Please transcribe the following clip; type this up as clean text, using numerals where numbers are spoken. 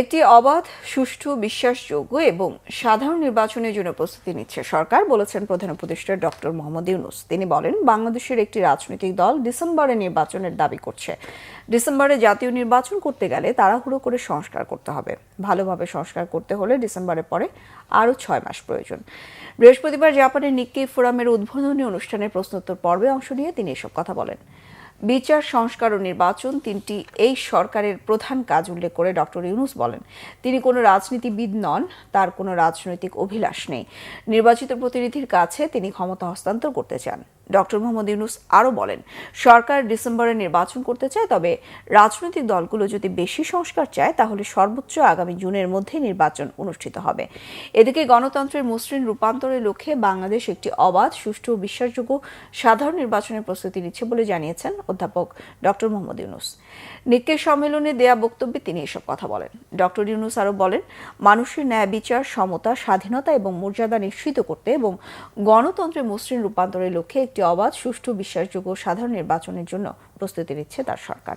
একটি অবাধ, সুষ্ঠু, বিশ্বাসযোগ্য এবং সাধারণ নির্বাচনের জন্য প্রস্তুতি নিচ্ছে সরকার, বলেছেন প্রধান উপদেষ্টা ডক্টর মোহাম্মদ ইউনূস। তিনি বলেন, বাংলাদেশের একটি রাজনৈতিক দল ডিসেম্বরে নির্বাচনের দাবি করছে। ডিসেম্বরে জাতীয় নির্বাচন করতে গেলে তাড়াহুড়ো করে সংস্কার করতে হবে। ভালোভাবে সংস্কার করতে হলে ডিসেম্বরের পরে আরও 6 মাস প্রয়োজন। বৃহস্পতিবার জাপানের নিক্কেই ফোরামের উদ্বোধনী অনুষ্ঠানের প্রশ্নোত্তর পর্বে অংশ নিয়ে তিনি এসব কথা বলেন। বিচার, সংস্কার ও নির্বাচন তিনটি এই সরকারের প্রধান কাজ উল্লেখ করে ডক্টর ইউনূস বলেন, তিনি কোনো রাজনীতিবিদ নন, তার কোনো রাজনৈতিক অভিলাষ নেই। নির্বাচিত প্রতিনিধির কাছে তিনি ক্ষমতা হস্তান্তর করতে চান। ডক্টর মোহাম্মদ ইউনূস আরও বলেন, সরকার ডিসেম্বরে নির্বাচন করতে চায়, তবে রাজনৈতিক দলগুলো যদি বেশি সংস্কার চায় তাহলে সর্বোচ্চ আগামী জুনের মধ্যে নির্বাচন অনুষ্ঠিত হবে। এদিকে গণতন্ত্রের মসৃণ রূপান্তরের লক্ষ্যে বাংলাদেশ একটি অবাধ, সুষ্ঠু ও বিশ্বাসযোগ্য সাধারণ নির্বাচনের প্রস্তুতি নিচ্ছে বলে জানিয়েছেন অধ্যাপক ডক্টর মোহাম্মদ ইউনূস। নিক্কেই সম্মেলনে দেয়া বক্তব্যে তিনি এসব কথা বলেন। ডক্টর ইউনূস আরও বলেন, মানুষের ন্যায় বিচার, সমতা, স্বাধীনতা এবং মর্যাদা নিশ্চিত করতে এবং গণতন্ত্রের মসৃণ রূপান্তরের লক্ষ্যে একটি অবাধ, সুষ্ঠু, বিশ্বাসযোগ্য সাধারণ নির্বাচনের জন্য প্রস্তুতি নিচ্ছে তার সরকার।